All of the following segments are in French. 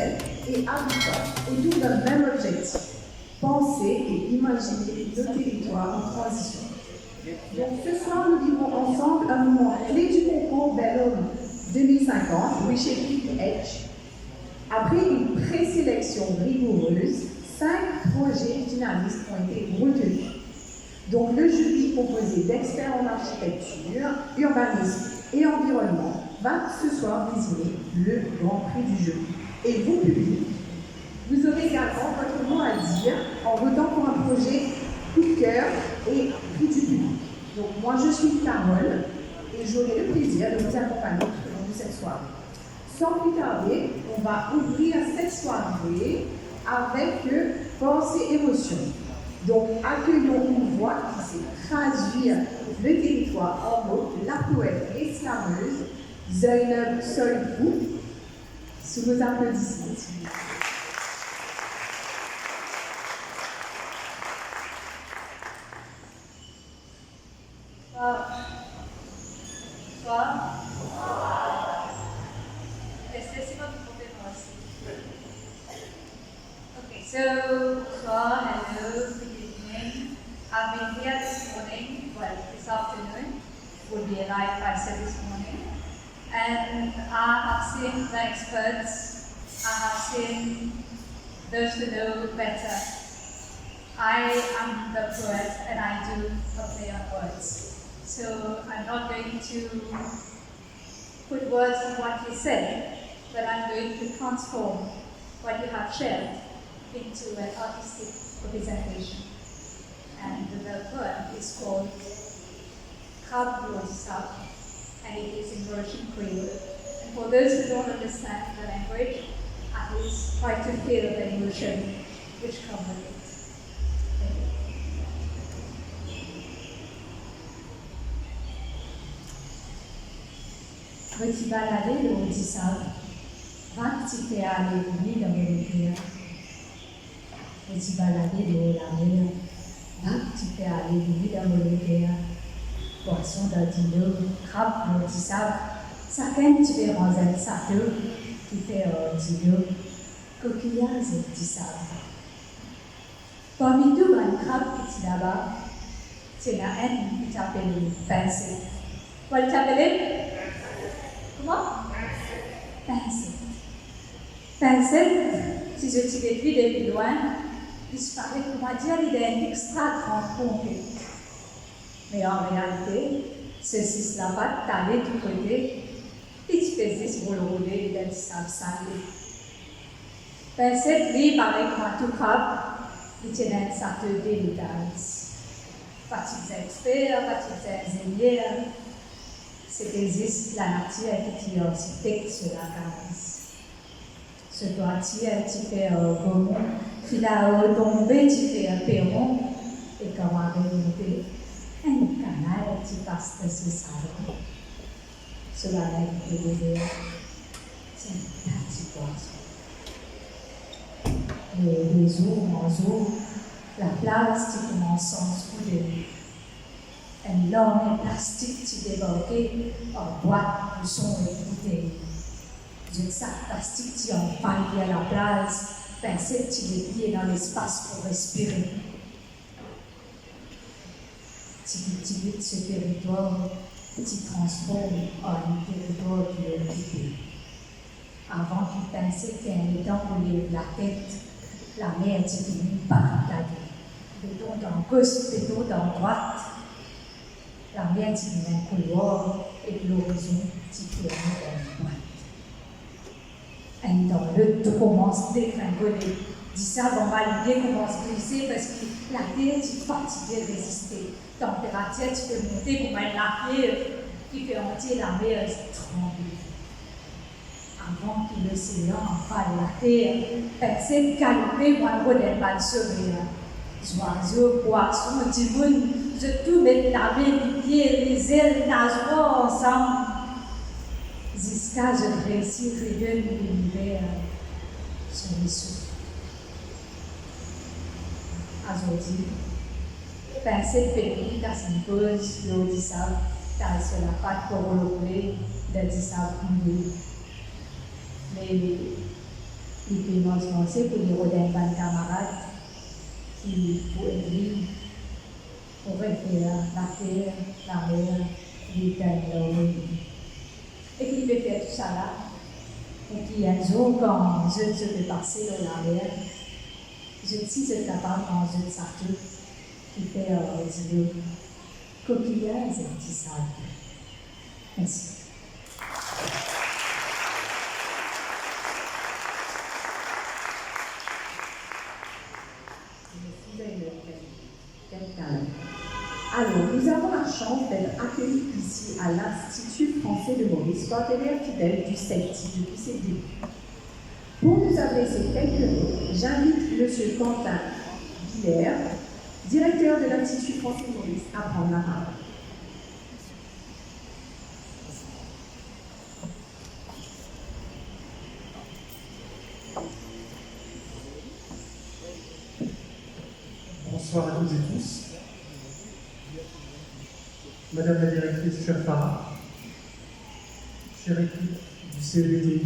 personnels et habitants autour d'un même objectif, penser et imaginer nos territoires en transition. Donc ce soir, nous vivrons ensemble un moment clé du concours Bellum 2050, Reshaping Edge. Après une présélection rigoureuse, 5 projets finalistes ont été retenus. Donc le jury composé d'experts en architecture, urbanisme et environnement va ce soir désigner le grand prix du jury. Et vous, public, vous aurez également votre mot à dire en votant pour un projet coup de cœur et prix du public. Donc moi je suis Carole et j'aurai le plaisir de vous accompagner tout au long de cette soirée. Sans plus tarder, on va ouvrir cette soirée avec force et émotion. Donc accueillons une voix qui sait traduire le territoire en mots, la poète et slameuse Zainab Solfou, sous vos applaudissements. Okay, so hello, good evening. I've been here this morning, well, this afternoon, would be alive, I said this morning. And I have seen the experts, I have seen those who know better. I am the poet and I do a play on words. So I'm not going to put words on what you said, but I'm going to transform what you have shared into an artistic representation. And the poem is called Krab Lodisab, and it is in Russian Creole. And for those who don't understand the language, at least try to feel the emotion which comes with it. Veux-tu balader le haut du sable? Va que tu fais aller lui dans mon cœur. Veux-tu balader le haut de la mer? Va que tu fais aller lui dans mon cœur. Poisson d'ordino, crabe le haut du sable. Chacun tu fais ranger sa queue qui fait ordino. Coquillage du sable. Parmi tous les crabes qui sont là-bas, c'est la haine qui t'appelle pincée. Quoi t'appelle? Comment? Pincette. Pincette, si je tire depuis de plus loin, disparaît pour moi dire qu'il est extra grand complet. Mais en réalité, ceci la patte t'allait du côté, et tu faisais sur le rouler d'un sable salé. Pincette, lui, paraît comme un tout crabe, il tient un certain délicat. Petits experts, petits ingénieurs, c'est qu'existe la nature qui est architecte sur la case. Ce toitier, tu fais un gommon, puis là, tombé, tu fais un perron, et comme un remonté, un canal, tu passes sur le salon. Sur la lèvre de l'hiver, c'est un petit poisson. Les eaux en eau, la place, tu commences en soudé. Un énorme plastique qui débarquait en boîte, bouchon et bouteille. D'une sac plastique qui empaille à la place, pincette qui les pieds dans l'espace pour respirer. Tu cultives ce territoire, tu transformes en un territoire qui est occupé. Avant qu'il pensait qu'il y a un temps pour lever la tête, la mer était finie par taguer. Béton dans gauche, béton dans droite. La mer dit un couloir et l'horizon dit clairement dans une boîte. Et dans le tout commence à dégringoler. Dis ça, on va l'idée commence à briser parce que la terre est fatiguée de résister. Température, tu peux monter comme un lapin qui fait entier la mer trembler. Avant que l'océan envahisse la terre, personne galopait moi le modèle pas de sauver. Oiseaux, poissons, timons, je tout mettre la main, les pieds, les ailes, les nageoires ensemble. Jusqu'à je réussis à rayonner l'univers sur les souffles. Aujourd'hui, pensez pédé dans une pause, l'eau du sable, dans sur la patte pour rouler, dans du sable coulé. Mais les paiements français pour les rodins camarades qui, pour écrire, pourraient faire la terre, la mer, les terres, et qui peut faire tout ça là. Et puis un jour, quand je vais passer dans la mer, je suis capable de manger ça tout, qui fait des coquillages et petits sacs. Merci. Alors, nous avons la chance d'être accueillis ici à l'Institut français de Maurice, partenaire fidèle du CELTI depuis ses débuts. Pour nous adresser quelques mots, j'invite M. Quentin Villers, directeur de l'Institut français de Maurice, à prendre la parole. Bonsoir à toutes et tous. Madame la directrice, chère Farah, chère équipe du CEBTI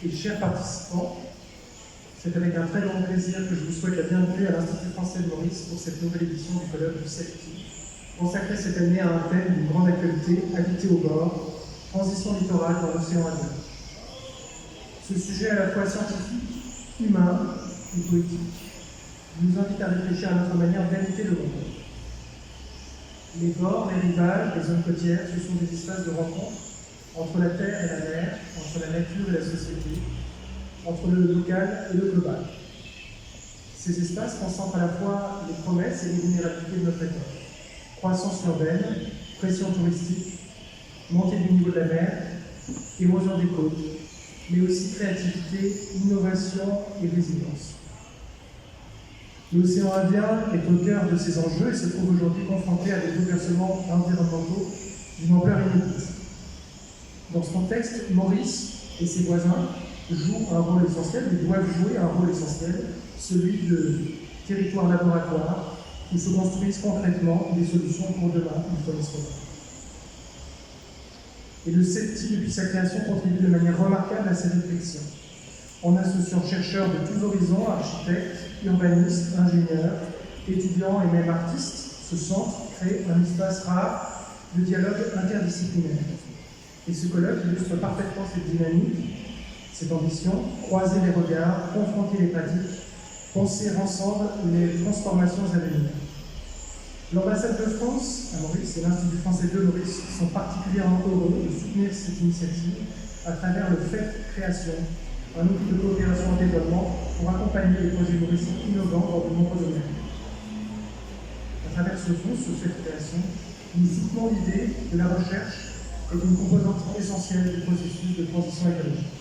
et chers participants, c'est avec un très grand plaisir que je vous souhaite la bienvenue à l'Institut français de Maurice pour cette nouvelle édition du colloque du CELTI, consacrée cette année à un thème d'une grande actualité, habiter au bord, transition littorale dans l'océan Indien. Ce sujet à la fois scientifique, humain et politique nous invite à réfléchir à notre manière d'habiter le monde. Les bords, les rivages, les zones côtières, ce sont des espaces de rencontre entre la terre et la mer, entre la nature et la société, entre le local et le global. Ces espaces concentrent à la fois les promesses et les vulnérabilités de notre époque. Croissance urbaine, pression touristique, montée du niveau de la mer, érosion des côtes, mais aussi créativité, innovation et résilience. L'océan Indien est au cœur de ces enjeux et se trouve aujourd'hui confronté à des bouleversements environnementaux d'une ampleur inédite. Dans ce contexte, Maurice et ses voisins jouent un rôle essentiel, ils doivent jouer un rôle essentiel, celui de territoire laboratoire où se construisent concrètement des solutions pour demain, une fois l'histoire. Et le CELTI, depuis sa création, contribue de manière remarquable à ces réflexions, en associant chercheurs de tous horizons, architectes, urbanistes, ingénieurs, étudiants et même artistes. Ce centre crée un espace rare de dialogue interdisciplinaire. Et ce colloque illustre parfaitement cette dynamique, cette ambition, croiser les regards, confronter les pratiques, penser ensemble les transformations à venir. L'ambassade de France à Maurice et l'Institut français de Maurice sont particulièrement heureux de soutenir cette initiative à travers le FET Création, un outil de coopération en développement pour accompagner les projets mauriciens innovants dans de nombreux domaines. À travers ce fonds, ce FET Création, nous soutenons l'idée que la recherche est une composante essentielle du processus de transition écologique.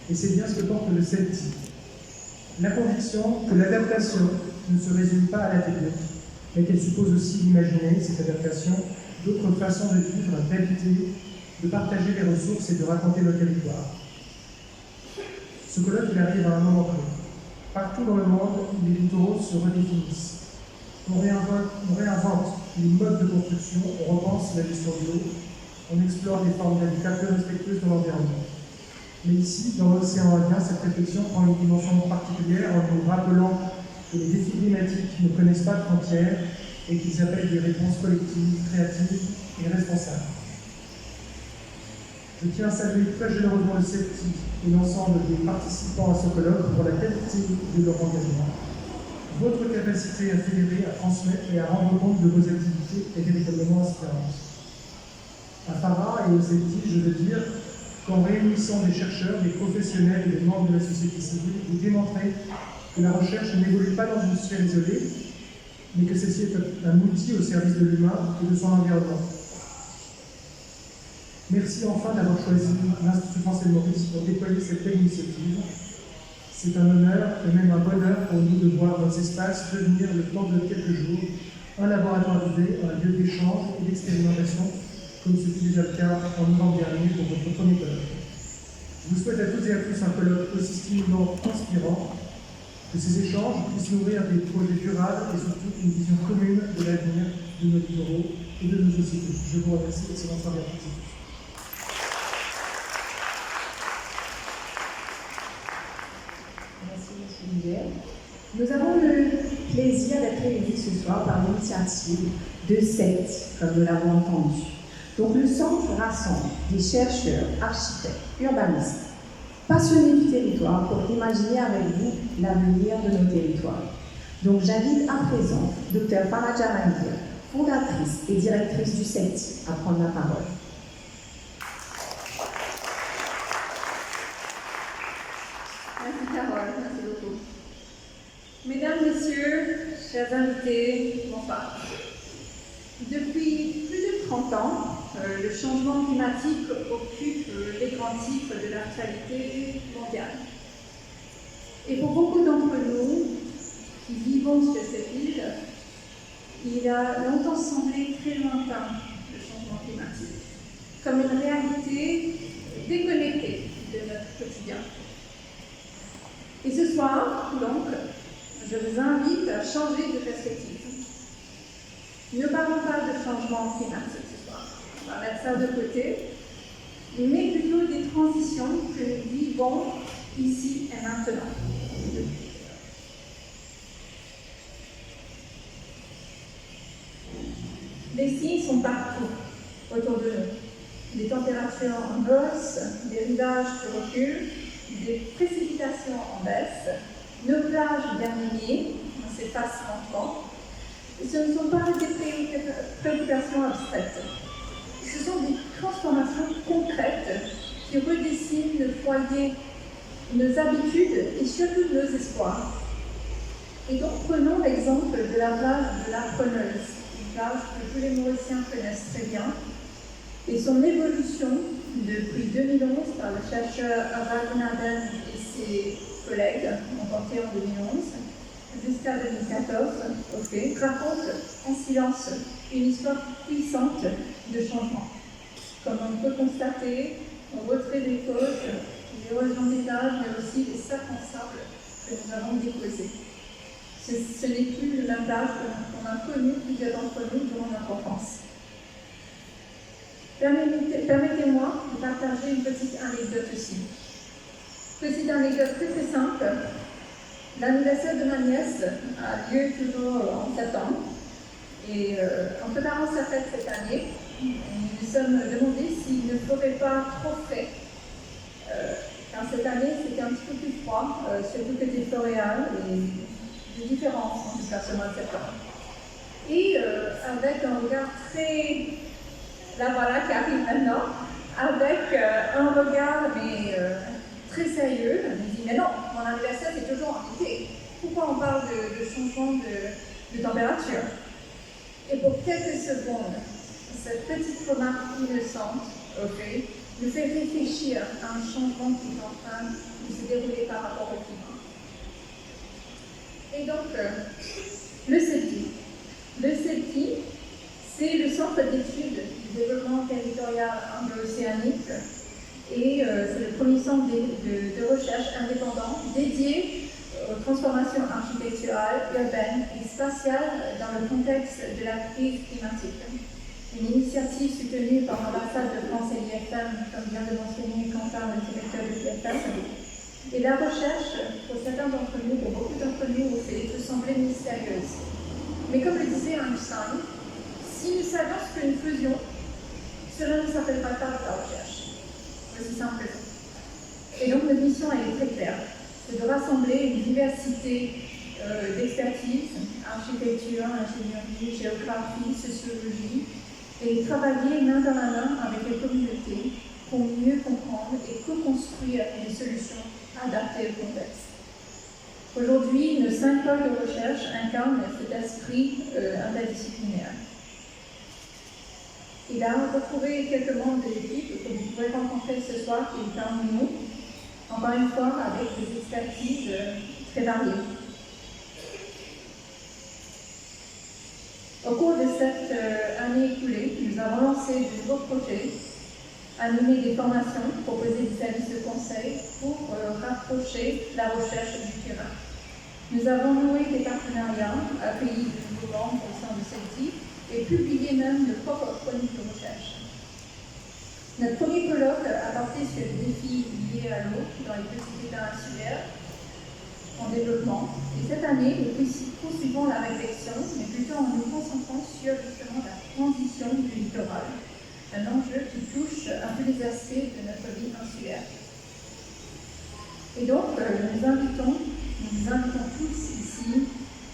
Et c'est bien ce que porte le CELTI. La conviction que l'adaptation ne se résume pas à la technique, mais qu'elle suppose aussi d'imaginer cette adaptation d'autres façons de vivre, d'habiter, de partager les ressources et de raconter nos territoires. Ce colloque il arrive à un moment clé. Partout dans le monde, les littoraux se redéfinissent. On réinvente les modes de construction, on repense la gestion de l'eau, on explore des formes d'habitat plus respectueuses de l'environnement. Mais ici, dans l'océan Indien, cette réflexion prend une dimension particulière en nous rappelant que les défis climatiques ne connaissent pas de frontières et qu'ils appellent des réponses collectives, créatives et responsables. Je tiens à saluer très généreusement le CELTI et l'ensemble des participants à ce colloque pour la qualité de leur engagement. Votre capacité à fédérer, à transmettre et à rendre compte de vos activités est véritablement inspirante. À Farah et au CELTI, je veux dire qu'en réunissant des chercheurs, des professionnels et des membres de la société civile, vous démontrez que la recherche n'évolue pas dans une sphère isolée, mais que celle-ci est un outil au service de l'humain et de son environnement. Merci enfin d'avoir choisi l'Institut français de Maurice pour déployer cette belle initiative. C'est un honneur et même un bonheur pour nous de voir notre espace devenir le temps de quelques jours un laboratoire d'idées, un lieu d'échange et d'expérimentation, comme ce fut déjà le cas en novembre dernier pour votre premier colloque. Je vous souhaite à toutes et à tous un colloque aussi stimulant, inspirant, que ces échanges puissent nourrir des projets durables et surtout une vision commune de l'avenir de nos littoraux et de nos sociétés. Je vous remercie, excellente soirée à toutes et tous. Nous avons le plaisir d'être réunis ce soir par l'initiative de CELT, comme nous l'avons entendu. Donc le centre rassemble des chercheurs, architectes, urbanistes, passionnés du territoire pour imaginer avec vous l'avenir de nos territoires. Donc j'invite à présent Dr Paraja Mandir, fondatrice et directrice du CELT, à prendre la parole. Merci Carole, merci beaucoup. Mesdames, Messieurs, chers invités, bonsoir. Depuis plus de 30 ans, le changement climatique occupe les grands titres de l'actualité mondiale. Et pour beaucoup d'entre nous qui vivons sur cette île, il a longtemps semblé très lointain, le changement climatique, comme une réalité déconnectée de notre quotidien. Et ce soir, donc, je vous invite à changer de perspective. Ne parlons pas de changement climatique ce soir, on va mettre ça de côté, mais plutôt des transitions que nous vivons ici et maintenant. Les signes sont partout autour de nous. Des températures en hausse, des rivages qui reculent, des précipitations en baisse, nos plages diminuent, on s'efface lentement. Ce ne sont pas des préoccupations abstraites. Ce sont des transformations concrètes qui redessinent nos foyers, nos habitudes et surtout nos espoirs. Et donc prenons l'exemple de la plage de la Preneuse, une plage que tous les Mauriciens connaissent très bien, et son évolution depuis 2011 par le chercheur Raghunathan et ses collègues, emporté en 2011, jusqu'à 2014, raconte en silence une histoire puissante de changement. Comme on peut constater, on retrait des côtes, l'érosion des plages, mais aussi les sacs en sable que nous avons déposés. Ce n'est plus la plage qu'on a connue, plusieurs d'entre nous, durant notre enfance. Permettez-moi de partager une petite anecdote aussi. Petite anecdote très simple. L'anniversaire de ma nièce a lieu toujours en septembre. Et en préparant sa fête cette année, nous nous sommes demandé s'il ne ferait pas trop frais. Car cette année, c'était un petit peu plus froid, surtout côté floréal, et de différence en tout cas ce mois de septembre. Et avec un regard très... La voilà qui arrive maintenant, avec un regard très sérieux. Elle me dit, mais non, mon anniversaire c'est toujours en été. Pourquoi on parle de changement de température? Et pour quelques secondes, cette petite remarque innocente, me fait réfléchir à un changement qui est en train de se dérouler par rapport au climat. Et donc, le CELTI. Le CELTI, c'est le Centre d'études du développement territorial anglo-océanique et c'est le premier centre de recherche indépendant dédié aux transformations architecturales, urbaines et spatiales dans le contexte de la crise climatique. Une initiative soutenue par l'ambassade de France et l'IFM, comme vient de mentionner Quentin, le directeur de l'IFM. Et la recherche, pour certains d'entre nous, pour beaucoup d'entre nous, peut sembler mystérieuse. Mais comme le disait Einstein, si nous savions ce que nous faisions, cela ne s'appellerait pas la recherche. Aussi simple que ça. Et donc notre mission, elle est très claire. C'est de rassembler une diversité d'expertise, architecture, ingénierie, géographie, sociologie, et travailler main dans la main avec les communautés pour mieux comprendre et co-construire des solutions adaptées au contexte. Aujourd'hui, nos 5 pôles de recherche incarnent cet esprit interdisciplinaire. Il a retrouvé quelques membres de l'équipe que vous pourrez rencontrer ce soir qui est parmi nous, encore une fois avec des expertises très variées. Au cours de cette année écoulée, nous avons lancé de nouveaux projets, animé des formations, proposé des services de conseil pour rapprocher la recherche du terrain. Nous avons noué des partenariats, accueilli de nouveaux membres au sein de CELTI et publié même de propres chroniques de recherche. Notre premier colloque a porté sur les défis liés à l'eau dans les petits États insulaires en développement. Et cette année, nous poursuivons la réflexion, mais plutôt en nous concentrant sur justement la transition du littoral, un enjeu qui touche un peu les aspects de notre vie insulaire. Et donc, nous vous invitons tous ici,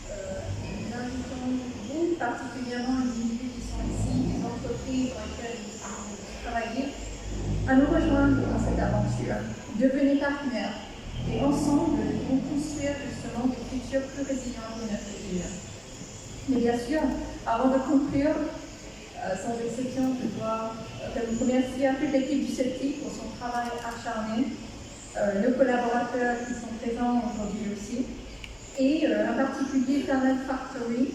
nous invitons vous particulièrement, les individus qui sont ici, les entreprises dans lesquelles vous travaillez, à nous rejoindre dans cette aventure. Devenez partenaires et ensemble, nous devons construire justement des futurs plus résilients de notre ville. Mais bien sûr, avant de conclure, sans exception, je dois remercier à toute l'équipe du CETI pour son travail acharné, nos collaborateurs qui sont présents aujourd'hui aussi, et en particulier Talent Factory,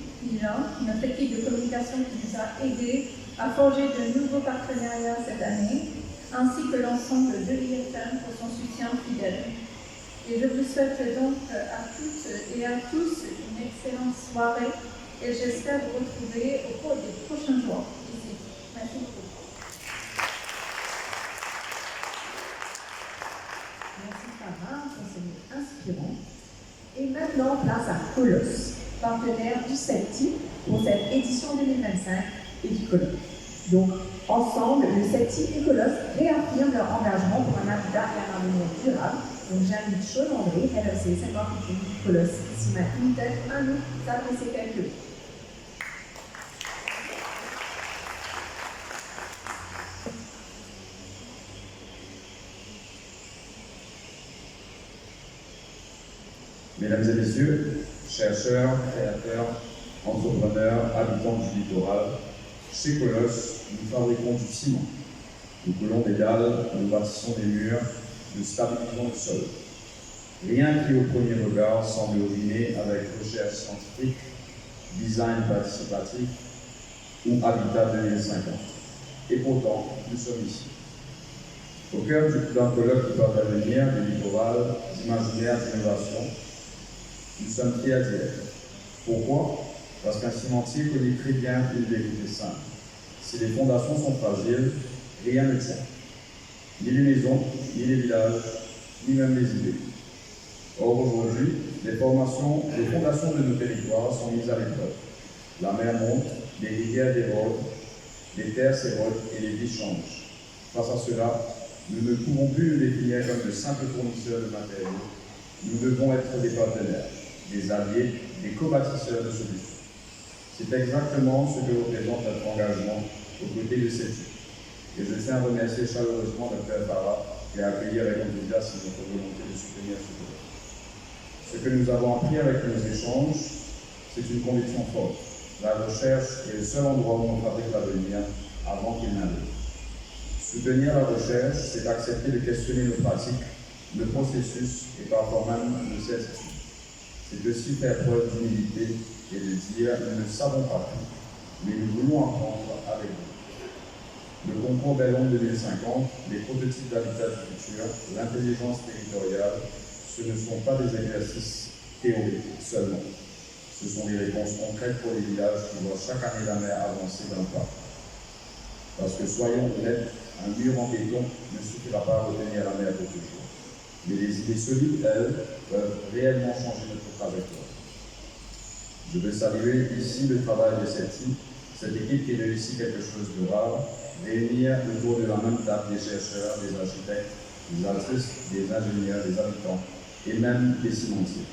notre équipe de communication qui nous a aidés à forger de nouveaux partenariats cette année, ainsi que l'ensemble de l'IFM pour son soutien fidèle. Et je vous souhaite donc à toutes et à tous une excellente soirée et j'espère vous retrouver au cours des prochains jours ici. Merci beaucoup. Merci Farah pour ces mots inspirants. Et maintenant, place à Colosse, partenaire du CETI pour cette édition 2025 et du colloque. Donc, ensemble, le CETI et Colosse réaffirment leur engagement pour un habitat et un avenir durable. Donc, j'invite Chaud-André, LEC 58 Colosse, ici maintenant, à nous s'adresser quelques mots. Mesdames et messieurs, chercheurs, créateurs, entrepreneurs, habitants du littoral, chez Colosse, nous fabriquons du ciment. Nous coulons des dalles, nous bâtissons des murs, nous stabilisons le sol. Rien qui, au premier regard, semble rimer avec recherche scientifique, design participatif ou habitat 2050. Et pourtant, nous sommes ici. Au cœur d'un colloque qui porte l'avenir du littoral, d'imaginaire, d'innovation, nous sommes fiers d'y être. Pourquoi? Parce qu'un cimentier connaît très bien une vérité simple. Si les fondations sont fragiles, rien ne tient. Ni les maisons, ni les villages, ni même les idées. Or, aujourd'hui, les fondations de nos territoires sont mises à l'épreuve. La mer monte, les rivières dérobent, les terres s'érodent et les vies changent. Face à cela, nous ne pouvons plus nous définir comme de simples fournisseurs de matériaux. Nous devons être des partenaires, des alliés, des co-bâtisseurs de solutions. C'est exactement ce que représente notre engagement aux côtés de CETI. Et je tiens à remercier chaleureusement Dr. Farah qui a accueilli avec enthousiasme notre volonté de soutenir ce projet. Ce que nous avons appris avec nos échanges, c'est une conviction forte. La recherche est le seul endroit où on fabrique l'avenir avant qu'il n'arrive. Soutenir la recherche, c'est accepter de questionner nos pratiques, nos processus et parfois même nos certitudes. C'est aussi faire preuve d'humilité et de dire « nous ne savons pas tout, mais nous voulons apprendre avec vous ». Le concours Bellon 2050, les prototypes d'habitat du futur, l'intelligence territoriale, ce ne sont pas des exercices théoriques seulement. Ce sont des réponses concrètes pour les villages qui voient chaque année la mer avancer d'un pas. Parce que soyons honnêtes, un mur en béton ne suffira pas à retenir la mer pour toujours. Mais les idées solides, elles, peuvent réellement changer notre trajectoire. Je veux saluer ici le travail de CETI, cette équipe qui réussit quelque chose de rare, réunir autour de la même table des chercheurs, des architectes, des artistes, des ingénieurs, des habitants et même des cimentiers.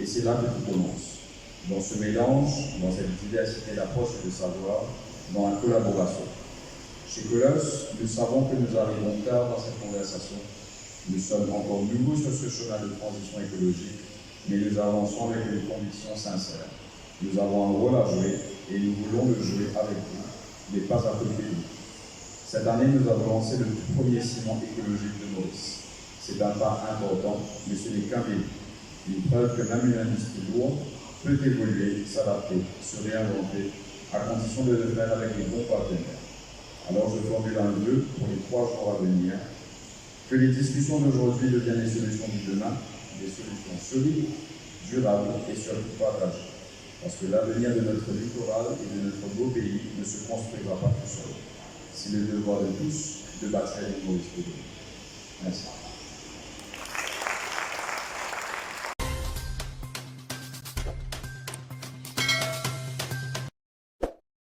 Et c'est là que tout commence. Dans ce mélange, dans cette diversité d'approches et de savoir, dans la collaboration. Chez Colosse, nous savons que nous arrivons tard dans cette conversation. Nous sommes encore nouveaux sur ce chemin de transition écologique, mais nous avançons avec une conviction sincère. Nous avons un rôle à jouer et nous voulons le jouer avec vous, mais pas à côté de vous. Cette année, nous avons lancé le tout premier ciment écologique de Maurice. C'est un pas important, mais ce n'est qu'un début. Une preuve que même une industrie lourde peut évoluer, s'adapter, se réinventer, à condition de le faire avec les bons partenaires. Alors je formule un vœu pour les 3 jours à venir, que les discussions d'aujourd'hui deviennent les solutions du demain, des solutions solides, durables et surtout partagées. Parce que l'avenir de notre littoral et de notre beau pays ne se construira pas tout seul. C'est le devoir de tous de bâtir une Maurice. Merci.